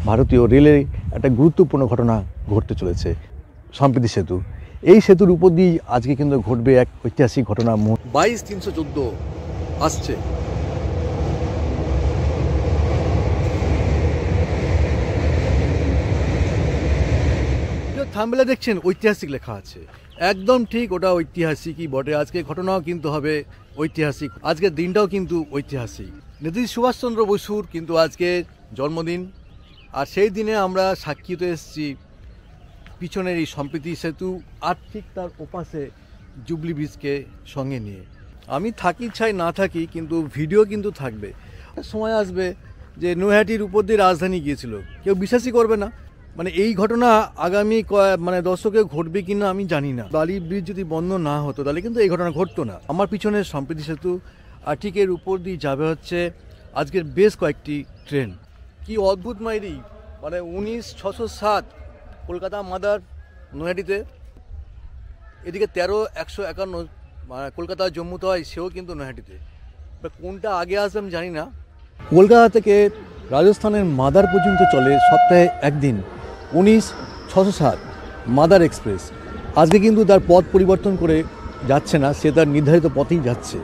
ভারতীয় রেলের একটা গুরুত্বপূর্ণ ঘটনা ঘটতে চলেছে, সম্প্রীতি সেতু। এই সেতুর উপর দিয়ে আজকে কিন্তু ঘটবে এক ঐতিহাসিক ঘটনা। 22-314 আসছে। থাম্বনেলে দেখছেন ঐতিহাসিক লেখা আছে, একদম ঠিক, ওটা ঐতিহাসিকই বটে। আজকে ঘটনাও কিন্তু হবে ঐতিহাসিক, আজকের দিনটাও কিন্তু ঐতিহাসিক। নেতাজি সুভাষচন্দ্র বসুর কিন্তু আজকে জন্মদিন, আর সেই দিনে আমরা সাক্ষী হতে এসেছি পিছনের এই সম্প্রীতি সেতু, আর ঠিক তার ওপাশে জুবলি ব্রিজকে সঙ্গে নিয়ে। আমি থাকি চাই না থাকি, কিন্তু ভিডিও কিন্তু থাকবে। সময় আসবে যে নৈহাটির উপর দিয়ে রাজধানী গিয়েছিল, কেউ বিশ্বাসই করবে না। মানে এই ঘটনা আগামী দশকে ঘটবে কিনা আমি জানি না। বালি ব্রিজ যদি বন্ধ না হতো তাহলে কিন্তু এই ঘটনা ঘটতো না। আমার পিছনে সম্প্রীতি সেতু, আর ঠিক এর উপর দিয়ে যাবে হচ্ছে আজকের বেশ কয়েকটি ট্রেন। কি অদ্ভুত মাইরি, 19-607 কলকাতা মাদার নৈহাটিতে, এদিকে 13-151 কলকাতা জম্মু তাওয়াই, সেও কিন্তু নৈহাটিতে। কোনটা আগে আসবে আমি জানি না। কলকাতা থেকে রাজস্থানের মাদার পর্যন্ত চলে সপ্তাহে একদিন 19-607 মাদার এক্সপ্রেস। আজকে কিন্তু তার পথ পরিবর্তন করে যাচ্ছে না, সে তার নির্ধারিত পথেই যাচ্ছে।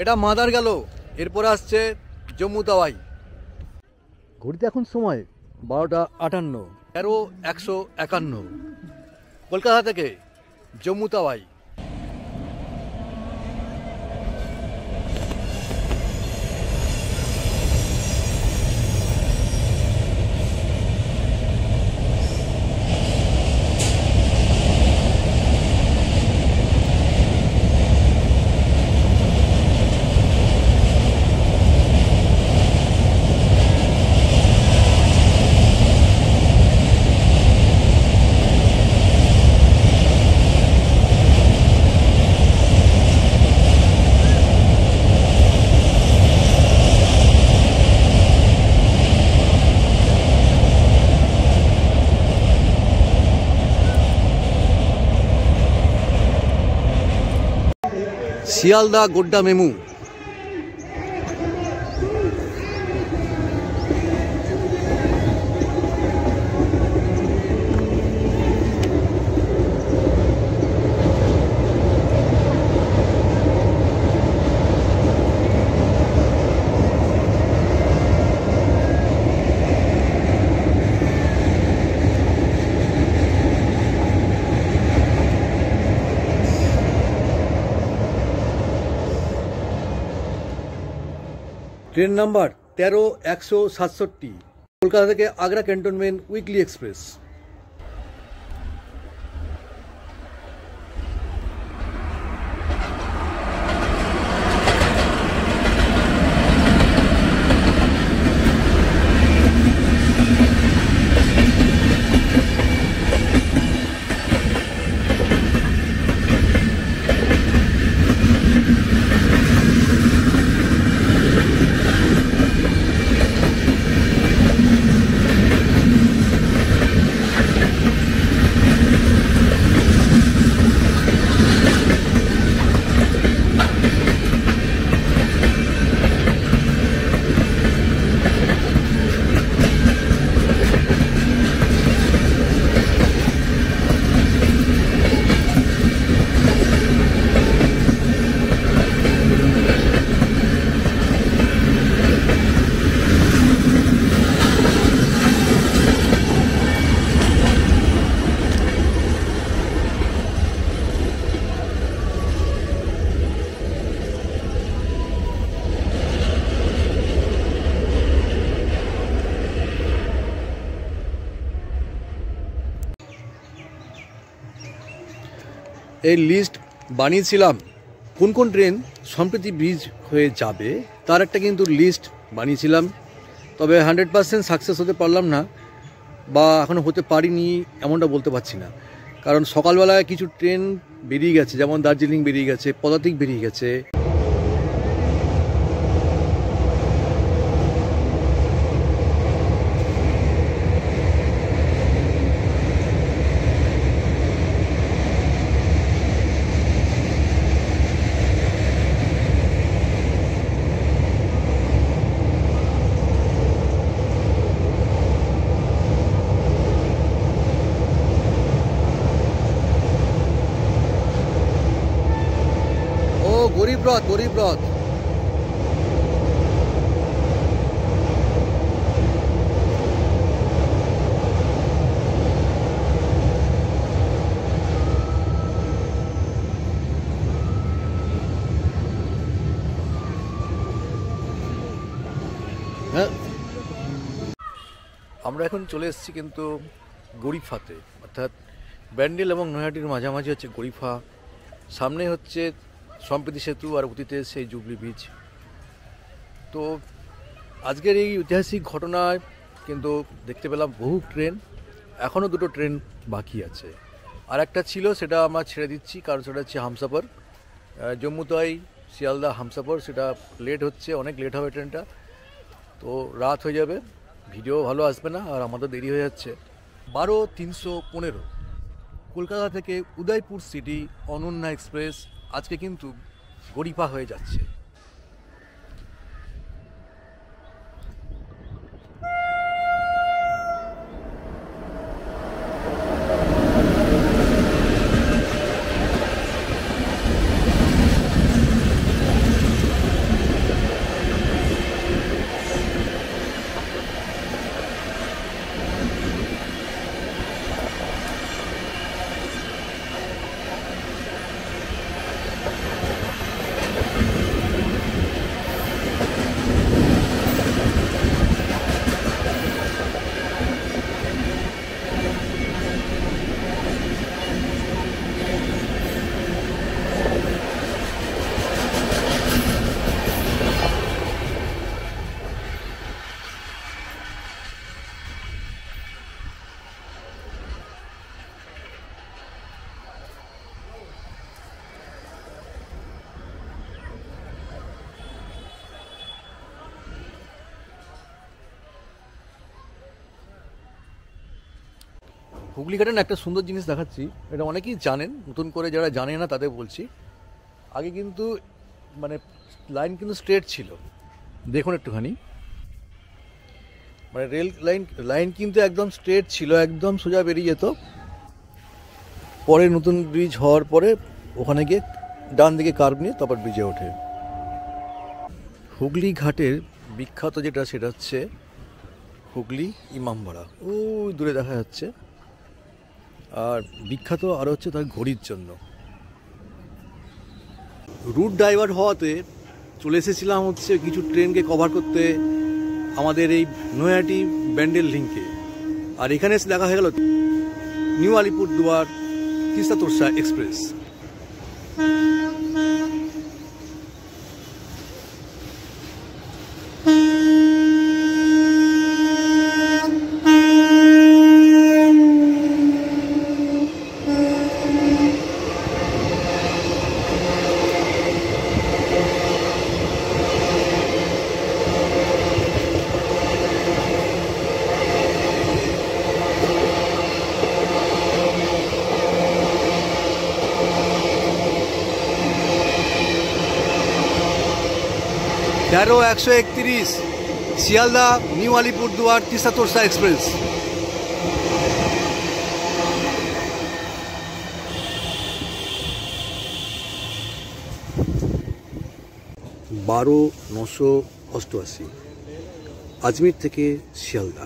এটা মাদার গেল, এরপরে আসছে জম্মু তাওয়াই। ঘড়িতে এখন সময় 12টা 58, 13-151 কলকাতা থেকে জম্মু তাওয়াই। শিয়ালদা গোড্ডা মেমু। ট্রেন নাম্বার 13-167 কলকাতা থেকে আগ্রা ক্যান্টনমেন্ট উইকলি এক্সপ্রেস। এই লিস্ট বানিয়েছিলাম কোন কোন ট্রেন সম্প্রতি ব্রিজ হয়ে যাবে, তার একটা কিন্তু লিস্ট বানিয়েছিলাম। তবে 100% সাকসেস হতে পারলাম না, বা এখনও হতে পারিনি এমনটা বলতে পারছি না। কারণ সকালবেলায় কিছু ট্রেন বেরিয়ে গেছে, যেমন দার্জিলিং বেরিয়ে গেছে, পদাতিক বেরিয়ে গেছে। গরিবরথ, গরিবরথ। হ্যাঁ, আমরা এখন চলে এসেছি কিন্তু গরিফাতে, অর্থাৎ ব্যান্ডেল এবং নৈহাটির মাঝামাঝি হচ্ছে গরিফা। সামনে হচ্ছে সম্প্রীতি সেতু আর অতীতে সেই জুবলি ব্রিজ। তো আজকের এই ঐতিহাসিক ঘটনায় কিন্তু দেখতে পেলাম বহু ট্রেন, এখনও দুটো ট্রেন বাকি আছে। আর একটা ছিল, সেটা আমরা ছেড়ে দিচ্ছি, কারণ সেটা হচ্ছে হামসাফার, জম্মু তাই শিয়ালদা হামসাফার। সেটা লেট হচ্ছে, অনেক লেট হবে ট্রেনটা, তো রাত হয়ে যাবে, ভিডিও ভালো আসবে না, আর আমাদের দেরি হয়ে যাচ্ছে। 12:315 কলকাতা থেকে উদয়পুর সিটি অনন্যা এক্সপ্রেস আজকে কিন্তু গরিফা হয়ে যাচ্ছে। হুগলি ঘাটে একটা সুন্দর জিনিস দেখাচ্ছি, এটা অনেকেই জানেন, নতুন করে যারা জানে না তাদের বলছি। আগে কিন্তু মানে লাইন কিন্তু স্ট্রেট ছিল, দেখুন একটুখানি, মানে রেল লাইন কিন্তু একদম স্ট্রেট ছিল, একদম সোজা বেরিয়ে যেত। পরে নতুন ব্রিজ হওয়ার পরে ওখানে গিয়ে ডান দিকে কার্ভ নিয়ে তারপর ব্রিজে ওঠে। হুগলি ঘাটের বিখ্যাত যেটা, সেটা হচ্ছে হুগলি ইমামবাড়া, ওই দূরে দেখা যাচ্ছে। আর বিখ্যাত আরও হচ্ছে তার ঘড়ির জন্য। রুট ডাইভার্ট হওয়াতে চলে এসেছিলাম হচ্ছে কিছু ট্রেনকে কভার করতে আমাদের এই নৈহাটি ব্যান্ডেল লিঙ্কে। আর এখানে এসে দেখা হয়ে গেল নিউ আলিপুরদুয়ার তিস্তা তোরসা এক্সপ্রেস। তেরো 131 শিয়ালদা নিউ আলিপুরদুয়ার তিস্তা তোরসা এক্সপ্রেস। 12,988 আজমির থেকে শিয়ালদা।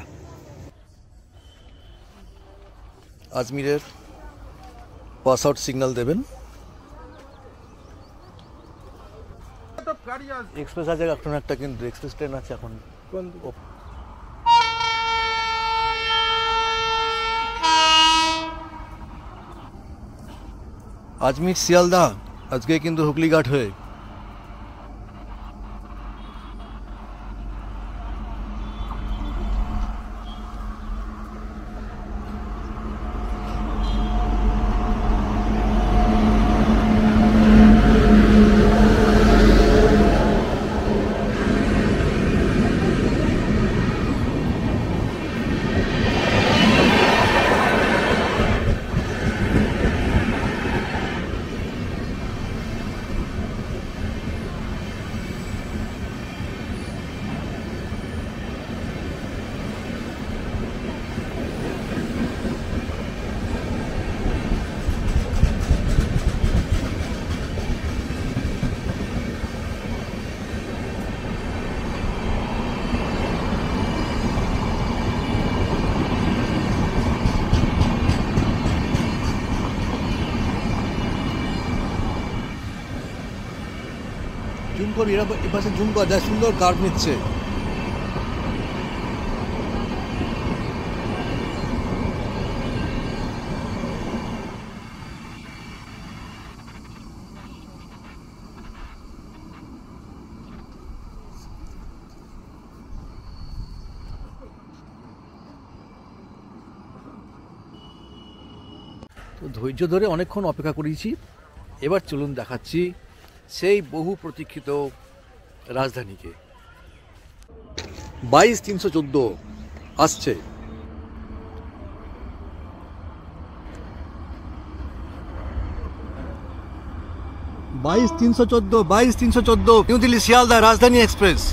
আজমিরের পাস আউট সিগন্যাল দেবেন। এক্সপ্রেস আছে এখন একটা, কিন্তু এক্সপ্রেস ট্রেন আছে এখন। আজমির শিয়ালদা আজকে কিন্তু হুগলিঘাট হয়ে। জুম করবি, এরা এপাশে জুম কর, যা সুন্দর কার্ভ নিচ্ছে। তো ধৈর্য ধরে অনেকক্ষণ অপেক্ষা করেছি, এবার চলুন দেখাচ্ছি সেই বহু প্রতীক্ষিত রাজধানীকে। 22-314 আসছে। 22-314 নিউ দিল্লি শিয়ালদা রাজধানী এক্সপ্রেস।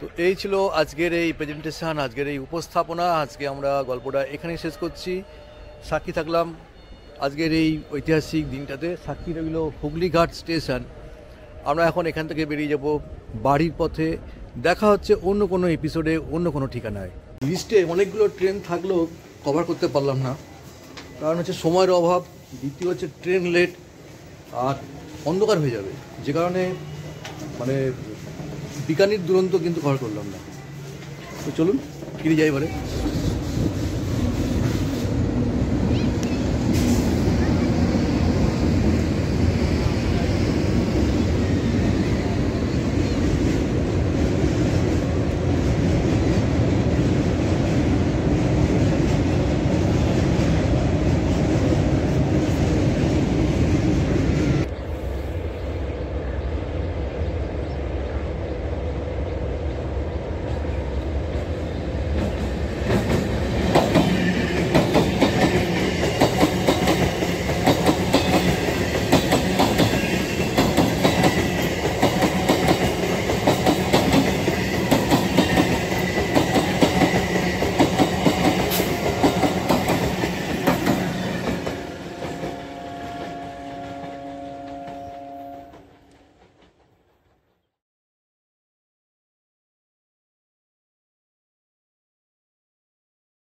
তো এই ছিল আজকের এই প্রেজেন্টেশন, আজকের এই উপস্থাপনা। আজকে আমরা গল্পটা এখানেই শেষ করছি। সাক্ষী থাকলাম আজকের এই ঐতিহাসিক দিনটাতে, সাক্ষী রইল হুগলিঘাট স্টেশন। আমরা এখন এখান থেকে বেরিয়ে যাব বাড়ির পথে। দেখা হচ্ছে অন্য কোনো এপিসোডে, অন্য কোনো ঠিকানায়। লিস্টে অনেকগুলো ট্রেন থাকলেও কভার করতে পারলাম না, কারণ হচ্ছে সময়ের অভাব, দ্বিতীয় হচ্ছে ট্রেন লেট, আর অন্ধকার হয়ে যাবে, যে কারণে মানে বিকানির দুরন্ত কিন্তু কভার করলাম না। তো চলুন ফিরে যাই এবারে।